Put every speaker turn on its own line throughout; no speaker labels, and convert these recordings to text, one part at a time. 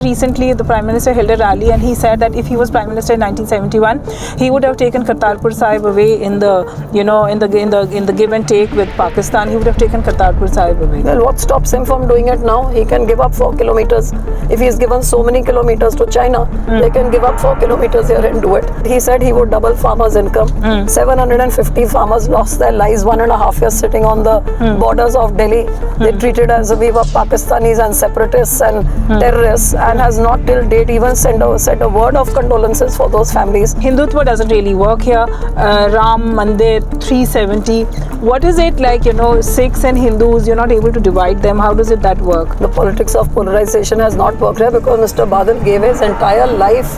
Recently, the Prime Minister held a rally and he said that if he was Prime Minister in 1971, he would have taken Kartarpur Sahib away in the, in the give and take with Pakistan. He would have taken Kartarpur Sahib away.
Well, what stops him from doing it now? He can give up 4 kilometers. If he's given so many kilometers to China, they can give up 4 kilometers here and do it. He said he would double farmers' income. 750 farmers lost their lives 1.5 years sitting on the borders of Delhi. They treated as we were Pakistanis and separatists and terrorists, and has not till date even said a word of condolences for those families.
Hindutva doesn't really work here. Ram Mandir 370. What is it like, Sikhs and Hindus, you're not able to divide them? How does that work?
The politics of polarization has not worked here because Mr. Badal gave his entire life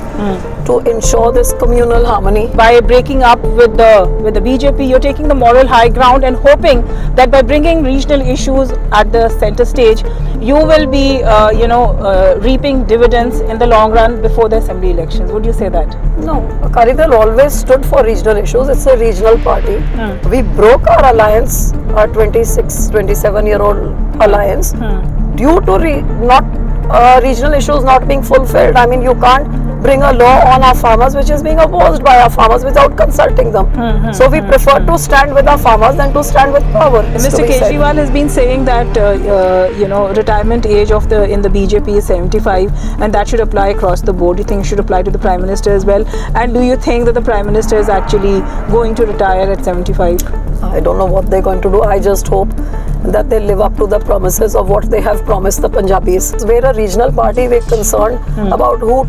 to ensure this communal harmony.
By breaking up with the BJP, you're taking the moral high ground and hoping that by bringing regional issues at the center stage, you will be, reaping dividends in the long run before the assembly elections. Would you say that?
No, Akali Dal always stood for regional issues. It's a regional party. We broke our alliance, our 27-year-old alliance, due to regional issues not being fulfilled. I mean, you can't bring a law on our farmers which is being opposed by our farmers without consulting them. So we prefer to stand with our farmers than to stand with power.
Mr. Kejriwal has been saying that retirement age in the BJP is 75, and that should apply across the board. Do you think it should apply to the Prime Minister as well? And do you think that the Prime Minister is actually going to retire at 75?
I don't know what they're going to do. I just hope that they live up to the promises of what they have promised the Punjabis. We're a regional party. We're concerned about who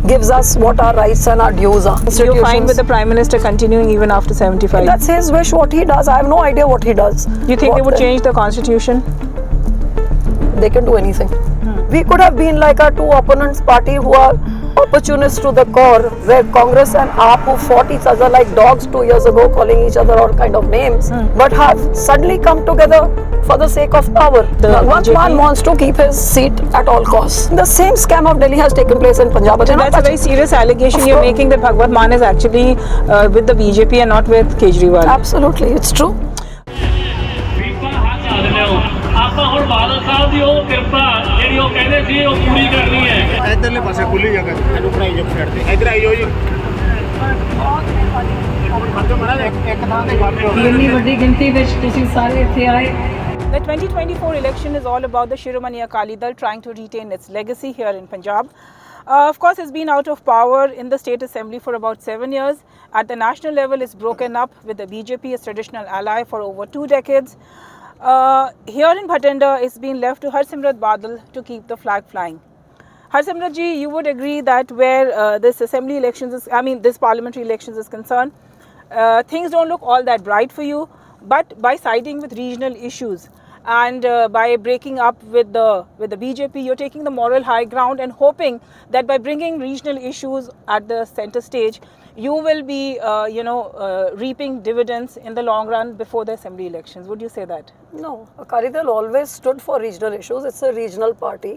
gives us what our rights and our dues are.
So you're fine with the Prime Minister continuing even after 75?
That's his wish, what he does. I have no idea what he does.
You think they would change the constitution?
They can do anything. We could have been like our two opponents party who are opportunists to the core, where Congress and AAP, who fought each other like dogs 2 years ago, calling each other all kind of names, but have suddenly come together for the sake of power. One man wants to keep his seat at all costs. The same scam of Delhi has taken place in Punjab.
So that's a very serious allegation you're making, that Bhagwat Mann is actually with the BJP and not with Kejriwal.
Absolutely, it's true.
ਆਪਾਂ ਹੁਣ ਬਾਦਲ ਸਾਹਿਬ ਦੀ ਉਹ ਕਿਰਪਾ ਜਿਹੜੀ ਉਹ ਕਹਿੰਦੇ ਸੀ ਉਹ ਪੂਰੀ ਕਰਨੀ ਹੈ।
ਇਧਰਲੇ ਪਾਸੇ ਖੁੱਲੀ ਜਗ੍ਹਾ ਇਹਨੂੰ ਬਣਾਈ ਜੋ ਸਾਈਡ ਤੇ ਇਧਰ ਆਈ ਜੋ ਜੀ ਇੱਕ ਥਾਂ ਤੇ ਖੜ ਜਾਓ।
ਇੰਨੀ ਵੱਡੀ ਗਿਣਤੀ ਵਿੱਚ ਤੁਸੀਂ ਸਾਰੇ ਇੱਥੇ ਆਏ।
The 2024 election is all about the Shiromani Akali Dal trying to retain its legacy here in Punjab. Of course, it's been out of power in the state assembly for about 7 years. At the national level, it's broken up with the BJP, its traditional ally, for over 2 decades. Here in Bhatenda, it's been left to Harsimrat Badal to keep the flag flying. Harsimrat ji, you would agree that where this assembly elections this parliamentary elections is concerned, things don't look all that bright for you, but by siding with regional issues and by breaking up with the BJP, you're taking the moral high ground and hoping that by bringing regional issues at the center stage, you will be, reaping dividends in the long run before the assembly elections. Would you say that?
No, Akali Dal always stood for regional issues. It's a regional party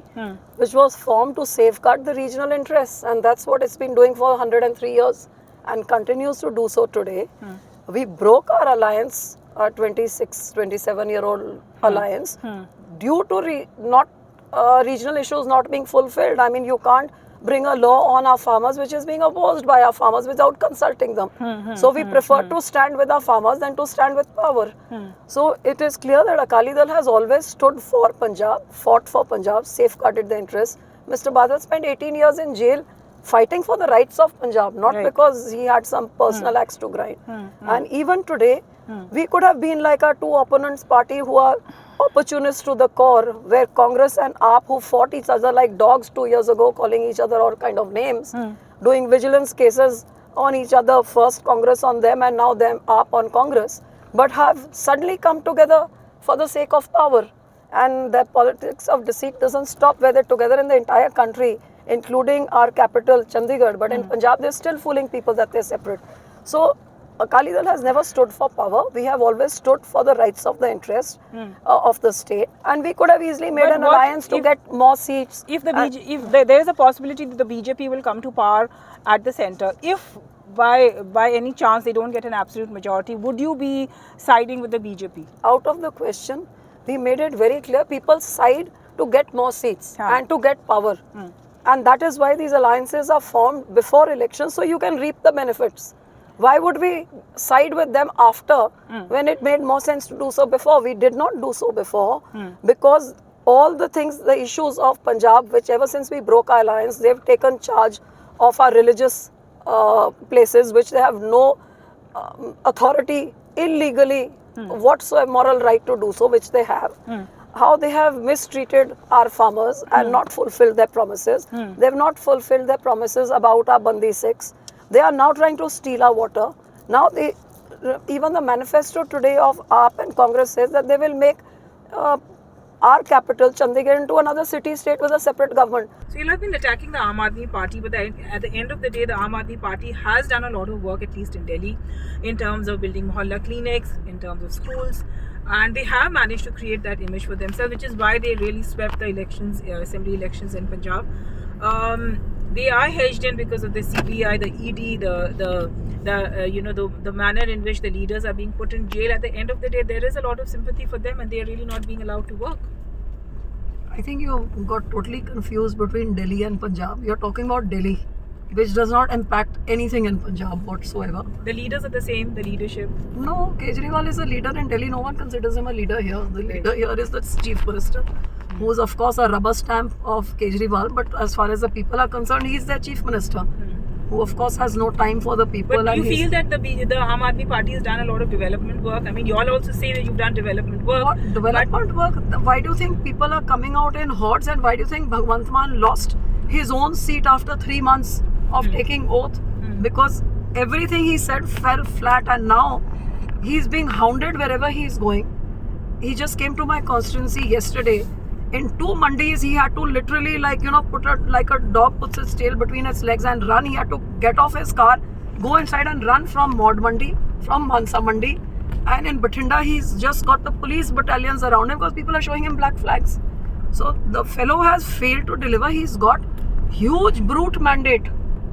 which was formed to safeguard the regional interests, and that's what it's been doing for 103 years and continues to do so today. We broke our alliance, our 27-year-old alliance, due to regional issues not being fulfilled. I mean, you can't bring a law on our farmers which is being opposed by our farmers without consulting them. So we prefer to stand with our farmers than to stand with power. So it is clear that Akali Dal has always stood for Punjab, fought for Punjab, safeguarded the interests. Mr. Badal spent 18 years in jail fighting for the rights of Punjab, not because he had some personal axe to grind. And even today, we could have been like our two opponents party who are opportunists to the core, where Congress and AAP, who fought each other like dogs 2 years ago, calling each other all kind of names, doing vigilance cases on each other, first Congress on them and now them AAP on Congress, but have suddenly come together for the sake of power. And the politics of deceit doesn't stop where they're together in the entire country, including our capital, Chandigarh. But in Punjab, they're still fooling people that they're separate. So Akali Dal has never stood for power. We have always stood for the rights of the interest of the state. And we could have easily made an alliance to get more seats.
If there is a possibility that the BJP will come to power at the center, if by any chance they don't get an absolute majority, would you be siding with the BJP?
Out of the question. We made it very clear, people side to get more seats and to get power. And that is why these alliances are formed before elections, so you can reap the benefits. Why would we side with them after when it made more sense to do so before? We did not do so before because all the things, the issues of Punjab, which ever since we broke our alliance, they've taken charge of our religious places, which they have no authority illegally whatsoever moral right to do so, which they have. How they have mistreated our farmers and not fulfilled their promises. They have not fulfilled their promises about our Bandi Sikhs. They are now trying to steal our water. Now even the manifesto today of AAP and Congress says that they will make our capital, Chandigarh, into another city-state with a separate government.
So you have been attacking the Aam Aadmi Party, but at the end of the day, the Aam Aadmi Party has done a lot of work, at least in Delhi, in terms of building mohalla clinics, in terms of schools, and they have managed to create that image for themselves, which is why they really swept the elections, assembly elections in Punjab. They are hedged in because of the CBI, the ED, the manner in which the leaders are being put in jail. At the end of the day, there is a lot of sympathy for them, and they are really not being allowed to work.
I think you got totally confused between Delhi and Punjab. You're talking about Delhi, which does not impact anything in Punjab whatsoever.
The leaders are the same, the leadership.
No, Kejriwal is a leader in Delhi. No one considers him a leader here. The leader here is the chief minister, who is of course a rubber stamp of Kejriwal. But as far as the people are concerned, he is their chief minister, who of course has no time for the people.
But do
and
you feel that the Aam Aadmi Party has done a lot of development work? I mean, you all also say that you've done development work.
What development work? Why do you think people are coming out in hordes, and why do you think Bhagwant Mann lost his own seat after 3 months of taking oath? Because everything he said fell flat, and now he's being hounded wherever he's going. He just came to my constituency yesterday. In 2 mandis, he had to literally, put like a dog puts its tail between its legs and run. He had to get off his car, go inside and run from Maud Mandi, from Mansa Mandi. And in Bathinda, he's just got the police battalions around him because people are showing him black flags. So the fellow has failed to deliver. He's got huge brute mandate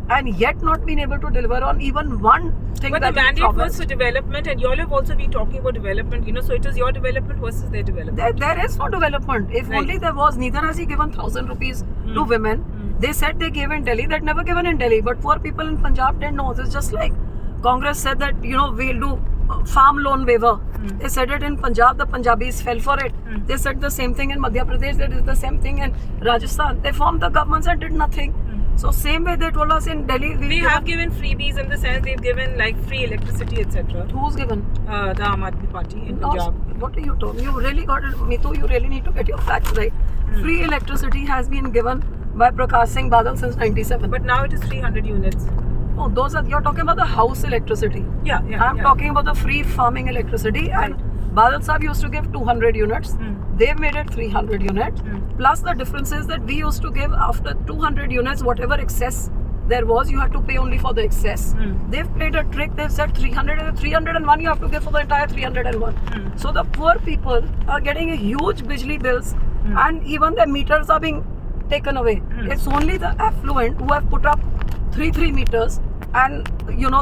and yet not been able to deliver on even one thing.
But
that
the
he
mandate
promised.
was for development, and you all have also been talking about development, so it is your development versus their development.
There is no development. If
Right.
only there was, neither has he given 1,000 rupees to women. They said they gave in Delhi, that never given in Delhi. But poor people in Punjab didn't know. It's just like Congress said that, we'll do farm loan waiver. They said it in Punjab, the Punjabis fell for it. They said the same thing in Madhya Pradesh, they did the same thing in Rajasthan. They formed the governments and did nothing. So same way they told us in Delhi.
They have given freebies in the sense they've given like free electricity, etc.
Who's given?
The Aam Aadmi Party in
No,
Punjab.
what are you talking? You really got it, Mitu. You really need to get your facts right. Free electricity has been given by Prakash Singh Badal since '97.
But now it is 300 units.
Oh, you're talking about the house electricity.
Yeah.
I'm talking about the free farming electricity, and Badal Sahab used to give 200 units. They've made it 300 units. Plus the difference is that we used to give after 200 units, whatever excess there was, you had to pay only for the excess. They've played a trick. They've said 301 you have to give for the entire 301. So the poor people are getting a huge bijli bills, and even their meters are being taken away. It's only the affluent who have put up 3 meters, and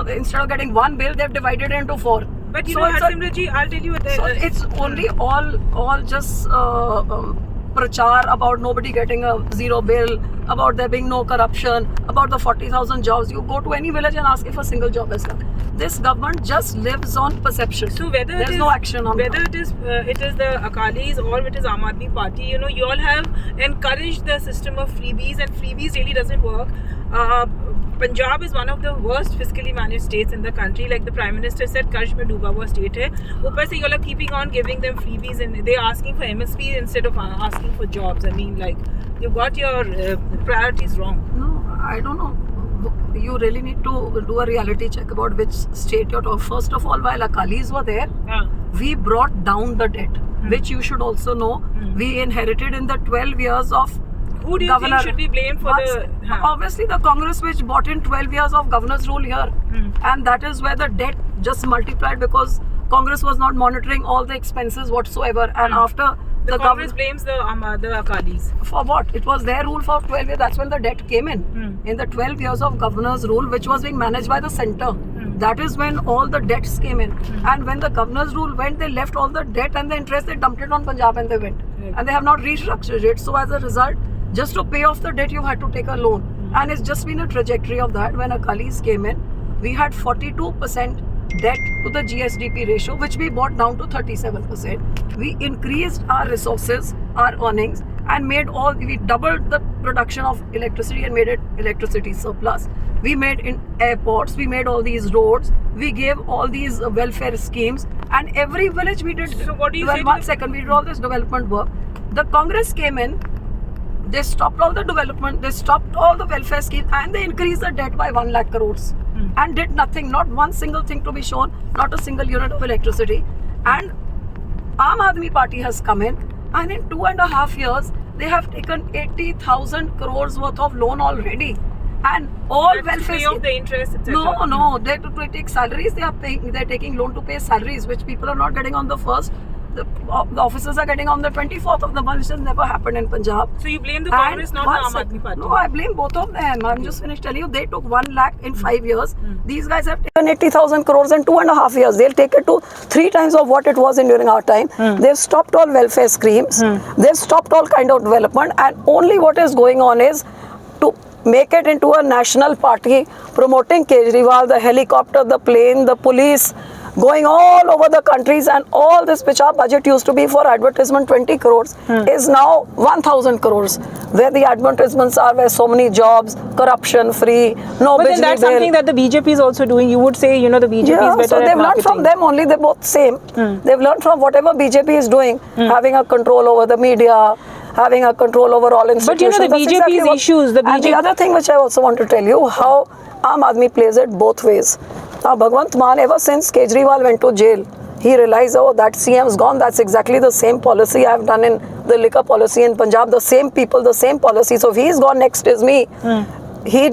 instead of getting one bill, they've divided it into 4.
But
So it's
Harsimranji, I'll tell you
so it's only all just prachar about nobody getting a zero bill, about there being no corruption, about the 40,000 jobs. You go to any village and ask if a single job is done. This government just lives on perception.
So whether
there's no action on
whether
ground.
it is the Akalis or it is Aam Aadmi Party, you all have encouraged the system of freebies, and freebies really doesn't work. Punjab is one of the worst fiscally managed states in the country. Like the Prime Minister said, कर्ज में डूबा हुआ state है. ऊपर से you all are keeping on giving them freebies, and they're asking for MSP instead of asking for jobs. I mean, like, you got your priorities wrong.
No, I don't know. You really need to do a reality check about which state you're talking. First of all, while Akalis were there, we brought down the debt, which you should also know. We inherited in the 12 years of
Who do you
governor.
think should be blamed for the...
Obviously, the Congress which bought in 12 years of governor's rule here. And that is where the debt just multiplied, because Congress was not monitoring all the expenses whatsoever. And after
The Congress blames the Akalis.
for what? It was their rule for 12 years. That's when the debt came in. In the 12 years of governor's rule, which was being managed by the center. That is when all the debts came in. And when the governor's rule went, they left all the debt and the interest, they dumped it on Punjab and they went. And they have not restructured it. So as a result, Just to pay off the debt, you had to take a loan. And it's just been a trajectory of that. When Akalis came in, we had 42% debt to the GSDP ratio, which we brought down to 37%. We increased our resources, our earnings, and we doubled the production of electricity and made it electricity surplus. We made in airports, we made all these roads, we gave all these welfare schemes, and every village we did.
So what do you say to
One second, we did all this development work. The Congress came in, they stopped all the development, they stopped all the welfare schemes, and they increased the debt by 1 lakh crores and did nothing, not one single thing to be shown, not a single unit of electricity. And Aam Aadmi Party has come in, and in 2.5 years, they have taken 80,000 crores worth of loan already. And all welfare
pay off the interest, etc.
No, they to take salaries, they're taking loan to pay salaries, which people are not getting on the first. The officers are getting on the 24th of the month, which has never happened in Punjab.
So you blame the Congress, not the Aam Aadmi Party?
No, I blame both of them. I'm just finished telling you, they took 1 lakh in 5 years. These guys have taken 80,000 crores in 2.5 years. They'll take it to 3 times of what it was during our time. They've stopped all welfare schemes. They've stopped all kind of development, and only what is going on is to make it into a national party, promoting Kejriwal, the helicopter, the plane, the police, going all over the countries, and all this which our budget used to be for advertisement 20 crores is now 1,000 crores, where the advertisements are, where so many jobs, corruption free, no
But then
bijli
that's
bill.
something that the BJP is also doing. You would say, the BJP is
Yeah,
better
so
at
they've learned
marketing.
from them only, they're both same. They've learned from whatever BJP is doing, having a control over the media, having a control over all institutions.
the
That's
BJP's
what-
issues,
And the other thing which I also want to tell you, how Aam Aadmi plays it both ways. Now, Bhagwant Mann, ever since Kejriwal went to jail, he realized, oh, that CM's gone. That's exactly the same policy I've done in the liquor policy in Punjab. The same people, the same policy. So if he's gone, next is me. He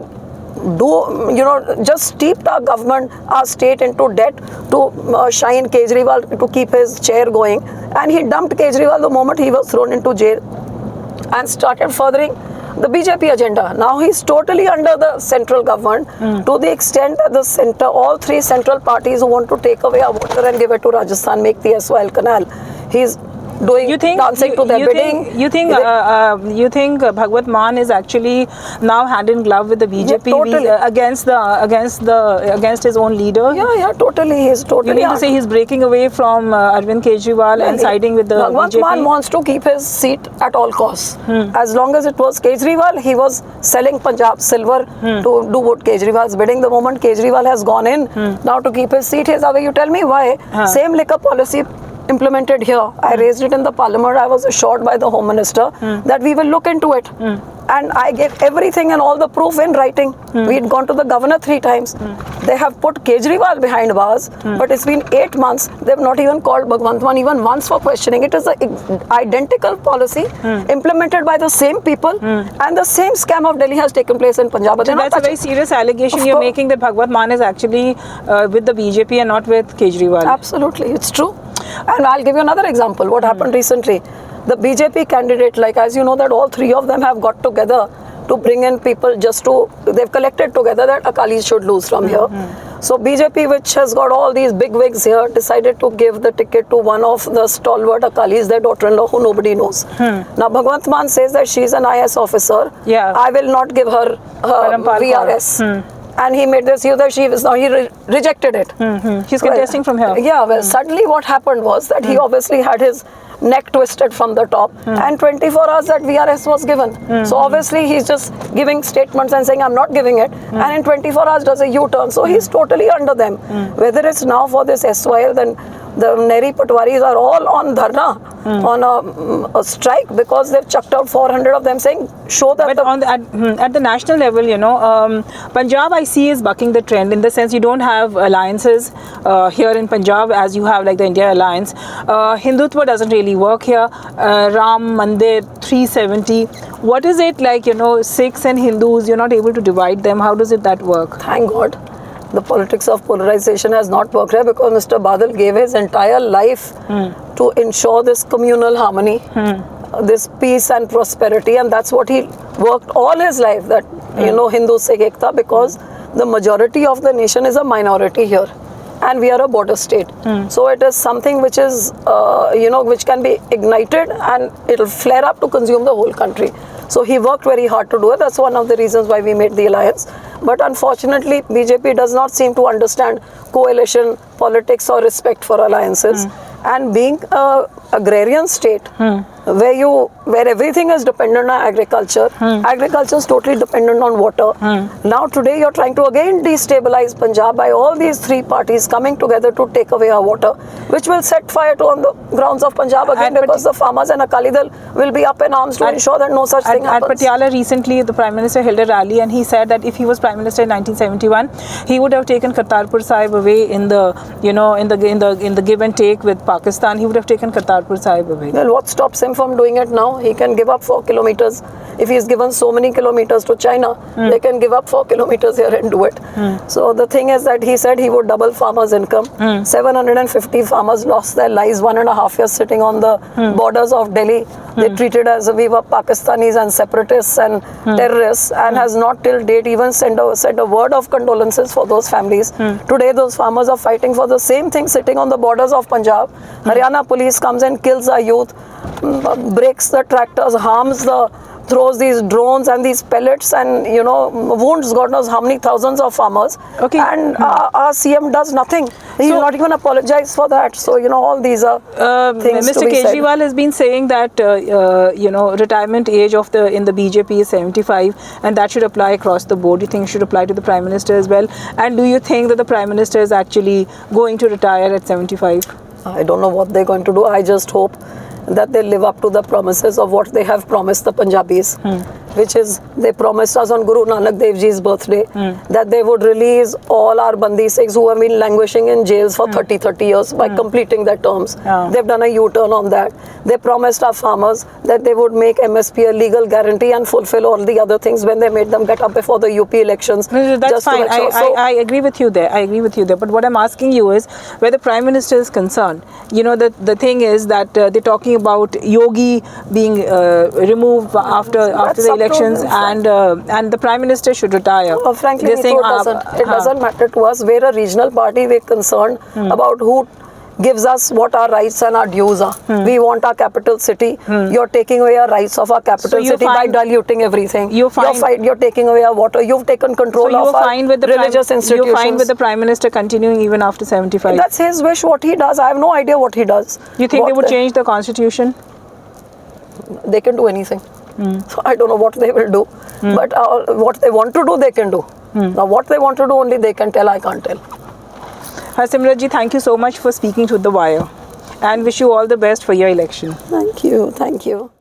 just steeped our government, our state into debt to shine Kejriwal, to keep his chair going. And he dumped Kejriwal the moment he was thrown into jail and started furthering the BJP agenda. Now he's totally under the central government to the extent that the center, all 3 central parties who want to take away our water and give it to Rajasthan, make the SYL canal. He's doing dancing to their bidding.
You think Bhagwat Mann is actually now hand in glove with the BJP
totally.
against his own leader?
Yeah, totally. He's totally.
You mean to say he's breaking away from Arvind Kejriwal and siding with the
Bhagwant
BJP?
Mann wants to keep his seat at all costs. As long as it was Kejriwal, he was selling Punjab silver to do what Kejriwal's bidding. The moment Kejriwal has gone in, now to keep his seat, he's away. You tell me why? Same liquor policy implemented here. I raised it in the parliament. I was assured by the Home Minister that we will look into it. And I gave everything and all the proof in writing. We'd gone to the governor 3 times. They have put Kejriwal behind bars, but it's been 8 months. They've not even called Bhagwant Mann even once for questioning. It is an identical policy implemented by the same people, and the same scam of Delhi has taken place in Punjab. But
So that's a very serious allegation
Of
you're
course.
making, that Bhagwat Mann is actually with the BJP and not with Kejriwal.
Absolutely, it's true. And I'll give you another example. What happened recently? The BJP candidate, as you know, that all 3 of them have got together to bring in people they've collected together that Akalis should lose from here. So BJP, which has got all these big wigs here, decided to give the ticket to one of the stalwart Akalis, their daughter-in-law, who nobody knows. Now Bhagwant Mann says that she's an IS officer.
Yeah.
I will not give her
Parampal
VRS. And he made this use that he rejected it.
He's contesting from here.
Yeah, well, suddenly what happened was that he obviously had his neck twisted from the top, and 24 hours that VRS was given. So obviously he's just giving statements and saying, I'm not giving it, and in 24 hours does a U-turn. So he's totally under them. Whether it's now for this SYL, then the Nehri Patwaris are all on dharna, on a strike, because they've chucked out 400 of them, saying, show that
But at the national level, Punjab I see is bucking the trend, in the sense you don't have alliances here in Punjab as you have like the India Alliance. Hindutva doesn't really work here. Ram Mandir 370. What is it like, Sikhs and Hindus, you're not able to divide them? How does that work?
Thank God. The politics of polarization has not worked here, because Mr. Badal gave his entire life to ensure this communal harmony, this peace and prosperity, and that's what he worked all his life, that, Hindu Sikh Ekta, because the majority of the nation is a minority here. And we are a border state. So it is something which is, which can be ignited and it'll flare up to consume the whole country. So he worked very hard to do it. That's one of the reasons why we made the alliance. But unfortunately, BJP does not seem to understand coalition politics or respect for alliances. And being a agrarian state, where everything is dependent on agriculture, agriculture is totally dependent on water. Now today you're trying to again destabilize Punjab by all these three parties coming together to take away our water, which will set fire to on the grounds of Punjab again, because the farmers and Akali Dal will be up in arms to ensure that no such thing happens.
At Patiala recently, the Prime Minister held a rally and he said that if he was Prime Minister in 1971, he would have taken Kartarpur Sahib away in the, you know, in the give and take with Pakistan. He would have taken Kartarpur Sahib away.
Well, what stops him from doing it now? He can give up 4 kilometers. If he's given so many kilometers to China, they can give up 4 kilometers here and do it. So the thing is that he said he would double farmers' income. 750 farmers lost their lives 1.5 years sitting on the borders of Delhi. They treated as we were Pakistanis and separatists and terrorists, and has not till date even said a word of condolences for those families. Today those farmers are fighting for the same thing sitting on the borders of Punjab. Haryana police comes and kills our youth, breaks the tractors, throws these drones and these pellets and, you know, wounds God knows how many thousands of farmers.
Okay.
And our CM does nothing. He will not even apologize for that. So, you know, all these are things
Mr.
to be said.
Kejriwal has been saying that you know, retirement age of in the BJP is 75, and that should apply across the board. Do you think it should apply to the Prime Minister as well? And do you think that the Prime Minister is actually going to retire at 75?
I don't know what they're going to do. I just hope that they live up to the promises of what they have promised the Punjabis, which is they promised us on Guru Nanak Dev Ji's birthday that they would release all our Bandi Sikhs who have been languishing in jails for 30 years by completing their terms. They've done a U-turn on that. They promised our farmers that they would make MSP a legal guarantee and fulfill all the other things when they made them get up before the UP elections.
No, that's
just to
fine.
make sure. So,
I agree with you there. I agree with you there. But what I'm asking you is, where the Prime Minister is concerned, you know, the thing is that they're talking about Yogi being removed after the elections, and the Prime Minister should retire.
Frankly,
They're saying,
it doesn't matter to us. We're a regional party. We're concerned about who gives us what our rights and our dues are. We want our capital city. You're taking away our rights of our capital city by diluting everything. You're taking away our water. You've taken control of our religious institutions.
You're fine with the Prime Minister continuing even after 75?
That's his wish, what he does. I have no idea what he does.
You think they would change the constitution?
They can do anything. So I don't know what they will do. But what they want to do, they can do. Now what they want to do, only they can tell. I can't tell.
Harsimrat ji, thank you so much for speaking to The Wire, and wish you all the best for your election.
Thank you. Thank you.